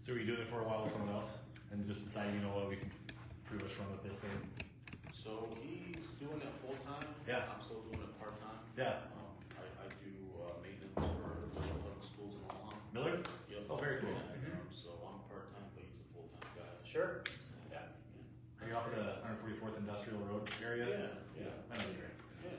So were you doing it for a while with someone else, and just decided, you know what, we can pretty much run with this thing? So he's doing it full time. Yeah. I'm still doing it part time. Yeah. I do maintenance for public schools in Omaha. Miller? Yep. Oh, very cool. So I'm part time, but he's a full time guy. Sure. Yeah. Are you off of the 144th Industrial Road area? Yeah. I know you're right. Yeah.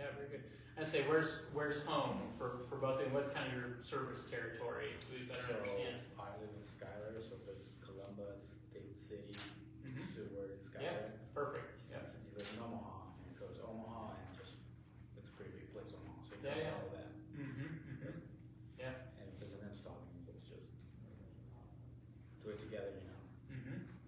Yeah, very good. I say, where's home for both of you? What's kind of your service territory, so we better understand? I live in Schuyler, so there's Columbus, Dade City, Mhm. Seward, Yeah, Schuyler. perfect. Yeah. Since you live in Omaha, and it goes to Omaha, and just, it's a pretty big place, Omaha, so you Yeah, can yeah. all of that. Yeah. And if there's an install, let's just do it together, you know.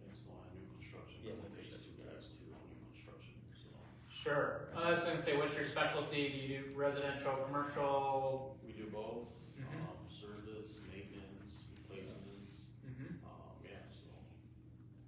Yeah, so on new construction. Yeah, It new takes construction. two guys too on new construction. So Sure. I was going to say, what's your specialty? Do you do residential, commercial? we do both. Mhm. Service, maintenance, replacements. Yeah, so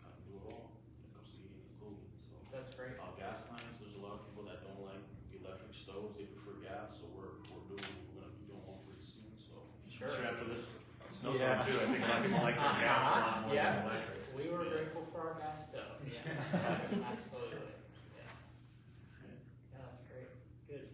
kind of do it all. When it comes to heating and cooling. So That's great. gas lines. There's a lot of people that don't like electric stoves. They prefer gas. So we're gonna be doing one pretty soon. So Sure. Sure, after this snowstorm too, I think a lot of people like their gas a lot more Yeah. than electric. We were grateful for our gas stove. Yes. Absolutely. Yes. Yeah, that's great. Good.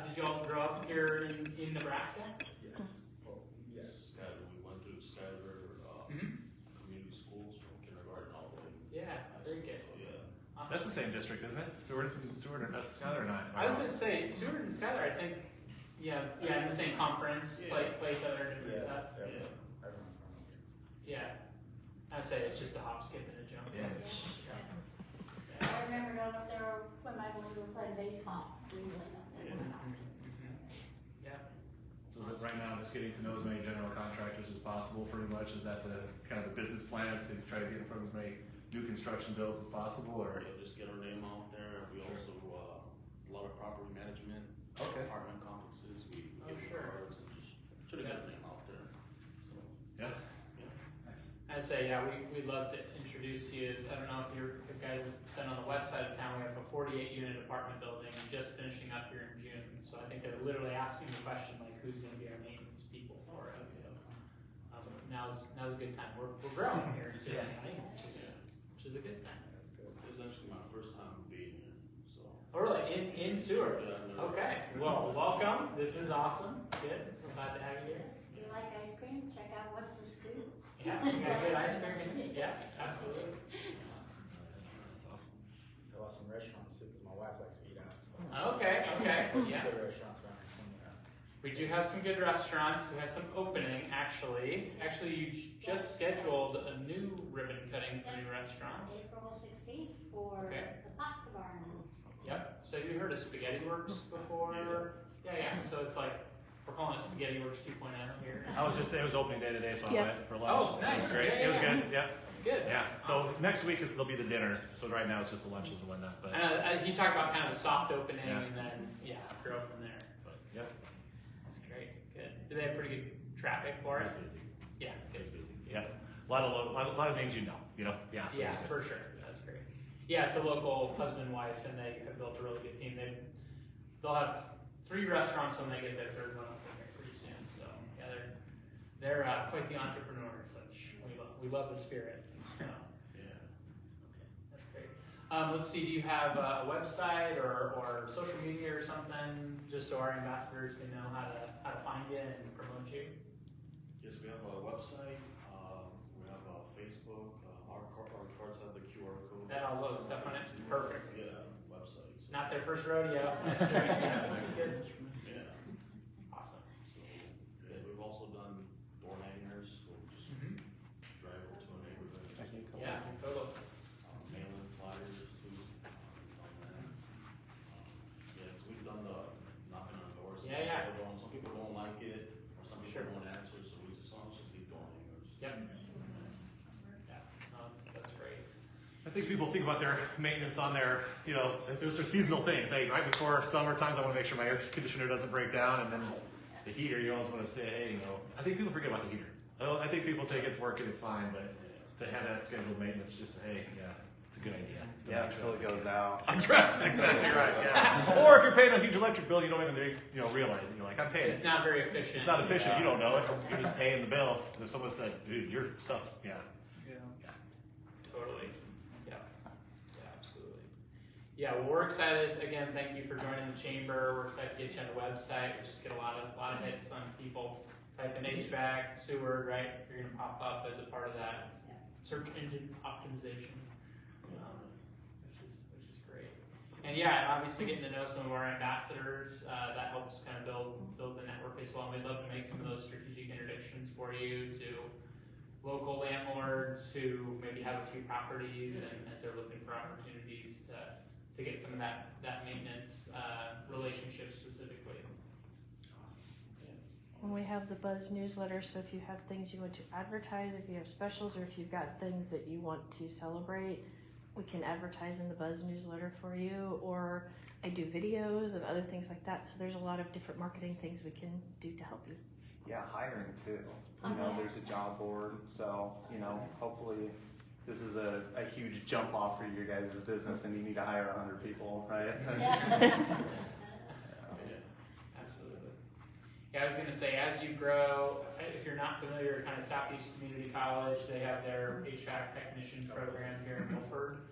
Did you all grow up here in Nebraska? Yes. Well, yes. Schuyler, we went through Schuyler community schools from kindergarten all the way. Yeah, very good. So, yeah. That's the same district, isn't it? Seward and Schuyler or not? I was going to say, Seward and Schuyler, I think, yeah, in the same conference, Yeah. play each other and different Yeah, stuff. everyone from here. Yeah. I'd say it's just a hop, skip, and a jump. Yeah. I remember going up there when my boys were playing baseball. We went up there. Yeah. So is it right now just getting to know as many general contractors as possible pretty much? Is that the kind of the business plans to try to get in front of as many new construction builds as possible, or? Yeah, just get our name out there. We also, a lot of property management, Okay. apartment complexes, we Oh, give sure. cards and just try to get our name out there. So, Yeah. yeah. Nice. I'd say, yeah, we'd love to introduce you. I don't know if you guys have been on the west side of town. We have a 48-unit apartment building just finishing up here in June. So I think they're literally asking the question, like, who's going to be our maintenance people for it? So now's a good time. We're growing here in Seward County, which is a good thing. That's good. This is actually my first time being here, so. Oh, really? In Seward? Yeah, I've never- Okay. Well, welcome. This is awesome. Good. We're glad to have you here. If you like ice cream, check out What's the Scoop. Yeah, we got good ice cream. Yeah, absolutely. That's awesome. There are some restaurants too, because my wife likes to eat out, so. Okay. There's Yeah. good restaurants around here somewhere. We do have some good restaurants. We have some opening, actually. Actually, you just scheduled a new ribbon cutting for new restaurants. April 16th for Okay. the pasta barn. Yep. So you heard of Spaghetti Works before? Yeah. So it's like, we're calling it Spaghetti Works 2.0 here. It was opening day today, so I Yeah. went for lunch. Oh, nice. It was great. Yeah, It was yeah. good. Yeah. Good. Yeah. So next week there'll be the dinners. So right now it's just the lunches and whatnot. But You talked about kind of a soft opening Yeah. and then, grow from there. yeah, That's great. Good. Do they have pretty good traffic for it it? was busy. Yeah. It was busy. Yeah. A lot of names you know. Yeah. So Yeah, it's good. for sure. That's great. Yeah, it's a local husband wife, and they have built a really good team. They'll have 3 restaurants when they get their 3rd one open here pretty soon. So yeah, they're quite the entrepreneurs. Which we love the spirit. So Yeah. that's great. Let's see. Do you have a website or social media or something, just so our ambassadors can know how to find you and promote you? Yes, we have a website, we have a Facebook, our cards have the QR code. That all those stuff on it. Perfect. Yeah, website. So, Not their first rodeo. That's great. That's good. yeah. Awesome. So, yeah, we've also done door hangers, so just drive over to a neighborhood. Yeah, totally. Mailing flyers too. Yeah, so we've done the knocking on doors. and Yeah, Some people don't like it, or some people Sure. don't answer, so we just leave door hangers. Yep. Yeah, no, that's great. I think people think about their maintenance on their, those are seasonal things. Hey, right before summer times, I want to make sure my air conditioner doesn't break down, and then the heater, you always want to say, hey, I think people forget about the heater. I think people think it's working, it's fine, but to have that scheduled maintenance, just to, hey, it's a good idea. to Yeah, make sure until that's it the goes case. out. That's exactly right, yeah. Or if you're paying a huge electric bill, you don't even realize it. You're like, I'm paying It's it. not very efficient. It's not efficient, you don't know it. You're just paying the bill. And if someone said, dude, your stuff's, yeah. Totally. Yeah. Yeah, absolutely. Yeah, well, we're excited. Again, thank you for joining the chamber. We're excited to get you on the website. We just get a lot of hits on people. Type in HVAC, sewer, right? You're gonna pop up as a part of that search engine optimization, which is great. And yeah, obviously getting to know some of our ambassadors, that helps kind of build the network as well. And we'd love to make some of those strategic introductions for you to local landlords who maybe have a few properties and as they're looking for opportunities to get some of that maintenance relationship specifically. And we have the Buzz newsletter, so if you have things you want to advertise, if you have specials, or if you've got things that you want to celebrate, we can advertise in the Buzz newsletter for you, or I do videos and other things like that. So there's a lot of different marketing things we can do to help you. Yeah, hiring too. You know, there's a job board, so, you know, hopefully this is a huge jump off for your guys' business and you need to hire 100 people, right? Absolutely. Yeah, I was gonna say, as you grow, if you're not familiar, kind of Southeast Community College, they have their HVAC technician program here in Milford.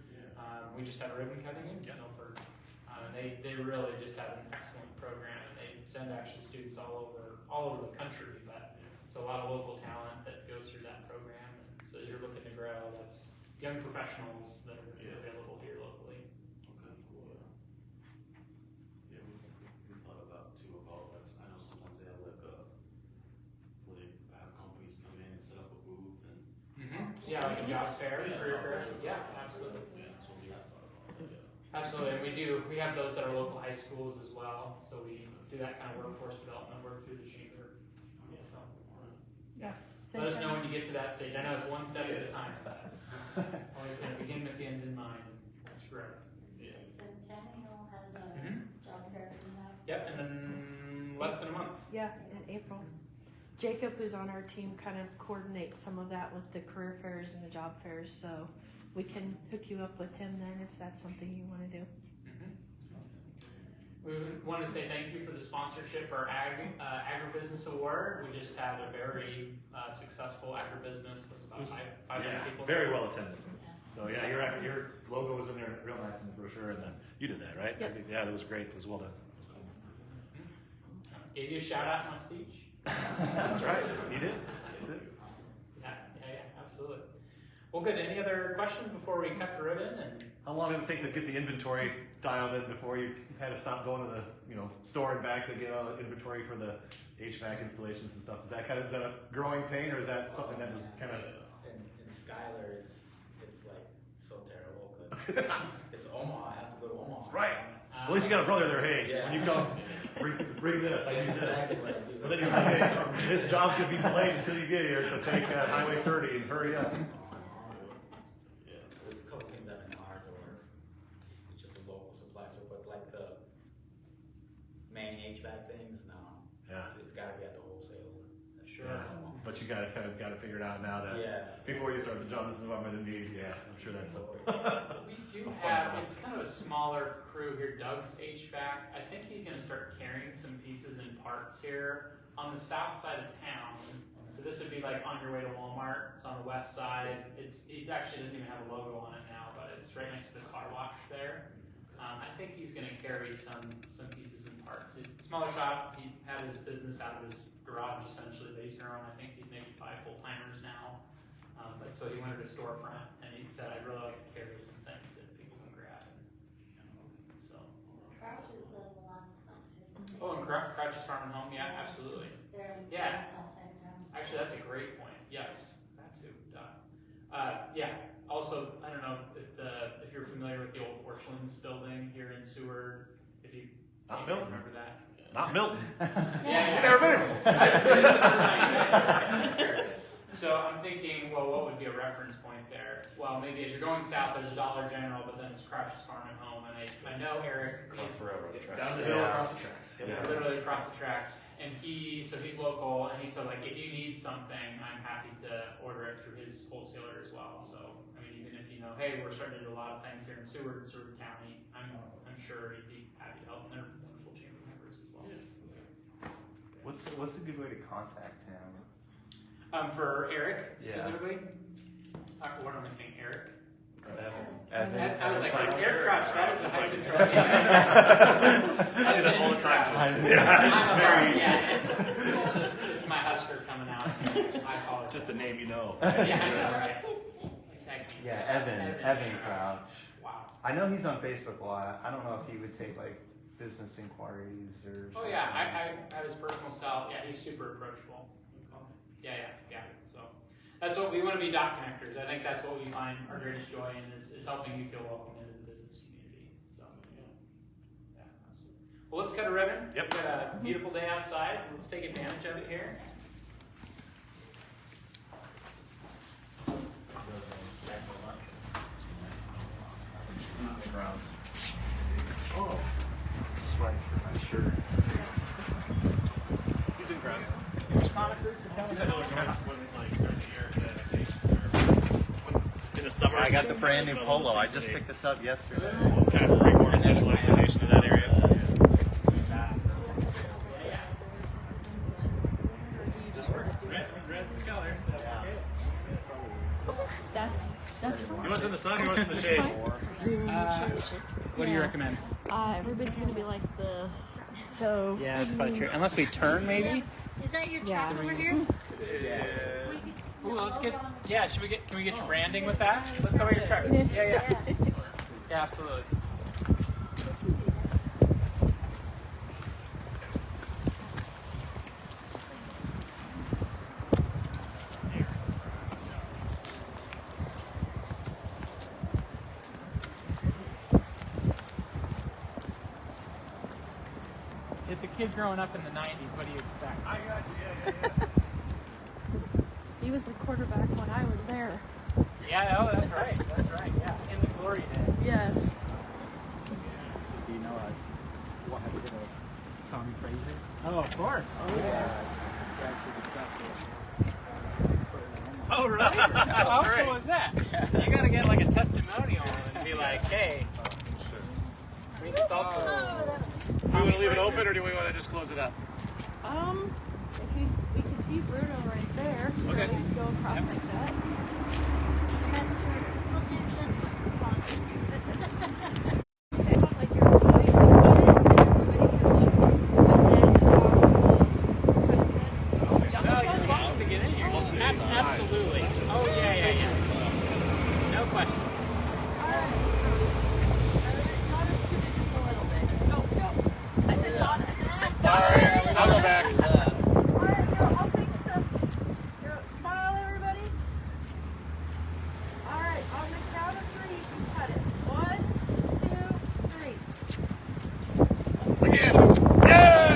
We just had a ribbon cutting in Milford. They really just have an excellent program, and they send actually students all over the country, but so a lot of local talent that goes through that program. And so as you're looking to grow, that's young professionals that are available here locally. Okay, cool, yeah. We thought about too about, like, I know sometimes they have like where they have companies come in and set up a booth and. Yeah, like a job fair, Yeah, career fair. job fair. Yeah, absolutely. Yeah, so we have thought about it, yeah. Absolutely, and we have those that are local high schools as well, so we do that kind of workforce development work through the chamber. So, Yes. let us know when you get to that stage. I know it's one step at a time, but always gonna begin with the end in mind. That's great. Centennial has a job fair coming up. Yep, and then less than a month. Yeah, in April. Jacob, who's on our team, kind of coordinates some of that with the career fairs and the job fairs, so we can hook you up with him then if that's something you want to do. We want to say thank you for the sponsorship for our Agribusiness Award. We just had a very successful agribusiness. There's about 500 people. Very well attended. Yes. So yeah, your logo was in there real nice in the brochure, and then you did that, right? Yep. I think, yeah, that was great. It was well done. Gave you a shout out in my speech. That's right. You did. That's it. Yeah, absolutely. Well, good. Any other questions before we cut the ribbon? And How long did it take to get the inventory dialed in before you had to stop going to the store and back to get all the inventory for the HVAC installations and stuff? Is that a growing pain, or is that something that was kind of? In Schuyler, it's like so terrible because it's Omaha. I have to go to Omaha. Right. Well, at least you got a brother there. Hey, Yeah. when you come, bring this. I need this. Exactly what I do. But then you're like, hey, this job could be delayed until you get here, so take Highway 30 and hurry up. Yeah. There's a couple things I've been hard or it's just a local supply store, but like the main HVAC things, no. Yeah. It's gotta be at the wholesale. Sure. Yeah. But you got to figure it out now that before you start the job, this is what I'm going to need. Yeah, I'm sure that's We do have, it's kind of a smaller crew here. Doug's HVAC. I think he's going to start carrying some pieces and parts here on the south side of town. So this would be like on your way to Walmart. It's on the west side. It actually doesn't even have a logo on it now, but it's right next to the car wash there. I think he's going to carry some pieces and parts. Smaller shop. He had his business out of his garage essentially based around. I think he's maybe 5 full-timers now. But so he wanted a storefront, and he said, I'd really like to carry some things that people can grab. So. Crouches does a lot of stuff too. Oh, and Crouch's Farm and Home. Yeah, absolutely. They're in Yeah. Southside town. Actually, that's a great point. Yes, that too. Yeah. Also, I don't know if you're familiar with the old Porcelains building here in Seward. If you Not Milton. remember that. Not Milton. Yeah. Never been. So I'm thinking, well, what would be a reference point there? well, maybe as you're going south, there's a Dollar General, but then it's Crouch's Farm and Home, and I know Eric. Across the railroad tracks. Down the hill, across the tracks. Yeah, literally across the tracks. And he's local, and he said, like, if you need something, I'm happy to order it through his wholesaler as well. So, I mean, even if you know, hey, we're starting to do a lot of things here in Seward County, I'm sure he'd be happy to help, and they're wonderful chamber members as well. What's a good way to contact him? For Eric, Yeah. specifically? What am I saying, Eric? Evan. I was like, Eric Crouch, that is a hyphen. I do that all the time. I'm sorry, yeah, it's my Husker coming out. I apologize. Just the name you know. Yeah, I know, right? Yeah, Evan Crouch. Wow. I know he's on Facebook a lot. I don't know if he would take like business inquiries or. Oh yeah, I have his personal cell. Yeah, he's super approachable. Yeah. So that's what we want to be dot connectors. I think that's what we find our greatest joy in is helping you feel welcome into the business community. So yeah, absolutely. Well, let's cut a ribbon. Yep. We've got a beautiful day outside. Let's take advantage of it here. Oh, Swipe for my shirt. he's in grounds. Promises for coming. In the summer. I got the brand new polo. I just picked this up yesterday. Kind of bring more decentralized location to that area. That's fine. He wants in the sun, he wants in the shade. What do you recommend? Everybody's gonna be like this. So Yeah, that's probably true. Unless we turn, maybe. Is that your Yeah. truck over here? Ooh, let's get. Yeah, should we get? Can we get your branding with that? Let's go with your truck. Yeah. Yeah, absolutely. It's a kid growing up in the 90s. What do you expect? I got you, yeah. he was the quarterback when I was there. Yeah, oh, that's right. Yeah, in the glory days. Yes. Do you know what happened to Tommy Fraser? Oh, of course. Oh, yeah. Oh, really? How cool is that? You gotta get like a testimonial and be like, hey, we installed for Do we want to leave it open or do we want to just close it up? If we can see Bruno right there, so Okay. we can go across like that. That's true. We'll use this one for fun. They want like your volume to go in, everybody can look, and then No, you're welcome to get in here. Absolutely. Oh, yeah. No question. Alright. Donna scooted just a little bit. No. I said Donna. Sorry, I'll go back. Alright, I'll take this up. Smile, everybody. Alright, on the count of 3, you can cut it. 1, 2, 3. Again. Yay!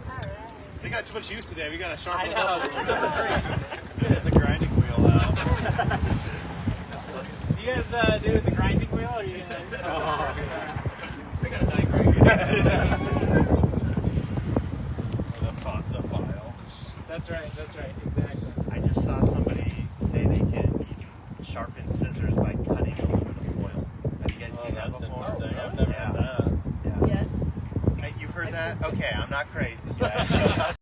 Alright. They got too much use today. We got to I sharpen it know, up. this is the Get the grinding wheel out. Do you guys do the grinding wheel, or are you gonna? They got a knife right here. The file. That's right, exactly. I just saw somebody say you can sharpen scissors by cutting aluminum foil. Have you guys seen that before? I've never heard that. Yeah. Yes. You've heard that? Okay, I'm not crazy. Yeah.